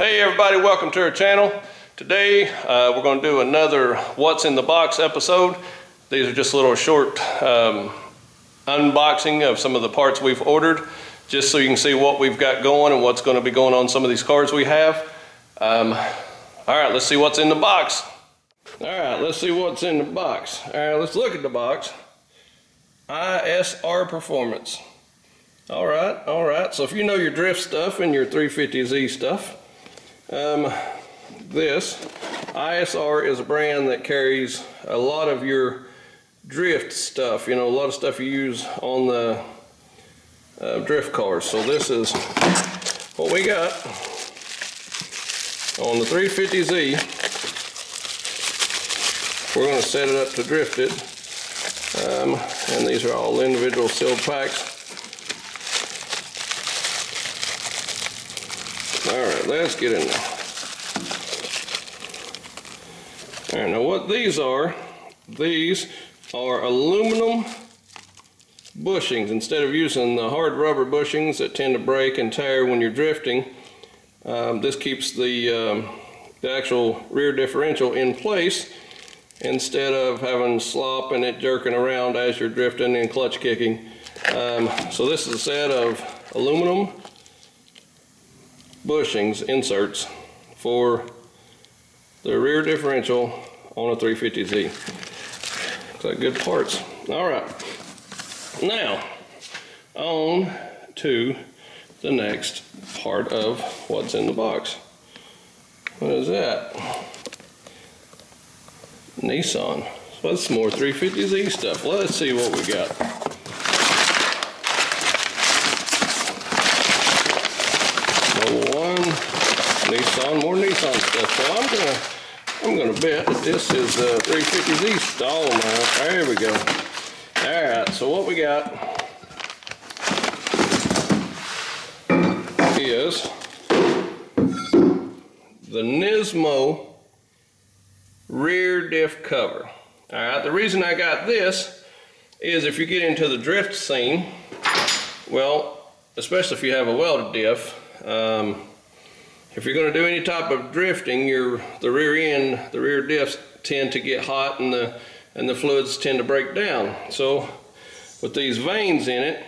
Hey everybody, welcome to our channel. Today we're going to do another What's in the Box episode. These are just a little short unboxing of some of the parts we've ordered, just so you can see what we've got going and what's going to be going on some of these cars we have. Alright, let's see what's in the box. Alright, let's see what's in the box. Alright, let's look at the box. ISR Performance. Alright, so if you know your drift stuff and your 350Z stuff, this ISR is a brand that carries a lot of your drift stuff, you know, a lot of stuff you use on the drift cars. So this is what we got on the 350Z. We're going to set it up to drift it, and these are all individual sealed packs. Alright, let's get in there. Alright, now what these are aluminum bushings. Instead of using the hard rubber bushings that tend to break and tear when you're drifting, this keeps the actual rear differential in place instead of having slop and it jerking around as you're drifting and clutch kicking. So this is a set of aluminum bushings inserts for the rear differential on a 350Z. So good parts. Alright, now on to the next part of what's in the box. What is that? Nissan. So that's more 350Z stuff. Let's see what we got. More Nissan stuff. So I'm gonna bet that this is 350Z stall now. There we go. Alright, so what we got is the Nismo rear diff cover. Alright, the reason I got this is if you get into the drift scene, well, especially if you have a welded diff, if you're going to do any type of drifting, the rear diffs tend to get hot and the fluids tend to break down. So with these vanes in it,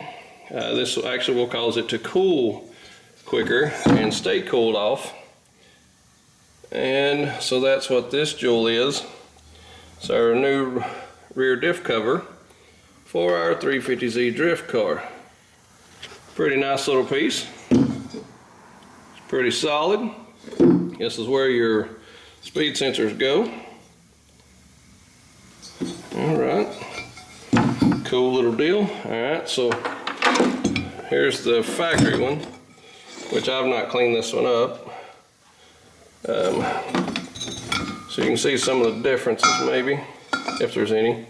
this actually will cause it to cool quicker and stay cooled off. And so that's what this jewel is. It's our new rear diff cover for our 350Z drift car. Pretty nice little piece. Pretty solid. This is where your speed sensors go. Alright. Cool little deal. Alright, so here's the factory one, which I've not cleaned this one up. So you can see some of the differences maybe, if there's any.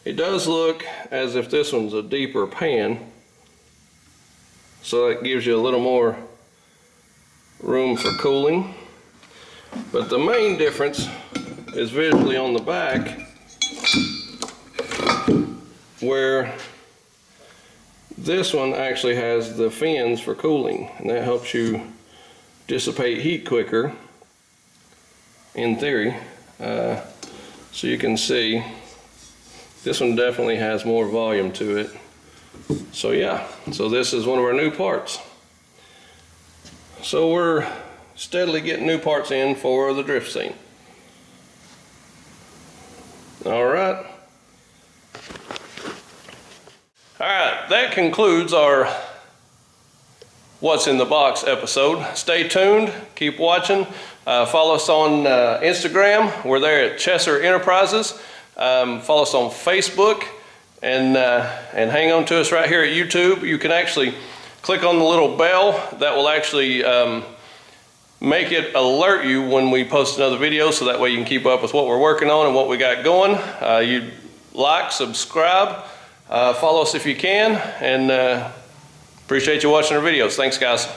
It does look as if this one's a deeper pan, so that gives you a little more room for cooling. But the main difference is visually on the back, where this one actually has the fins for cooling, and that helps you dissipate heat quicker in theory. So you can see this one definitely has more volume to it. So yeah, so this is one of our new parts. So we're steadily getting new parts in for the drift scene. Alright. Alright, that concludes our What's in the Box episode. Stay tuned, keep watching. Follow us on Instagram. We're there at Chesser Enterprises. Follow us on Facebook, and hang on to us right here at YouTube. You can actually click on the little bell that will actually make it alert you when we post another video, so that way you can keep up with what we're working on and what we got going. You like, subscribe, follow us if you can, and appreciate you watching our videos. Thanks, guys.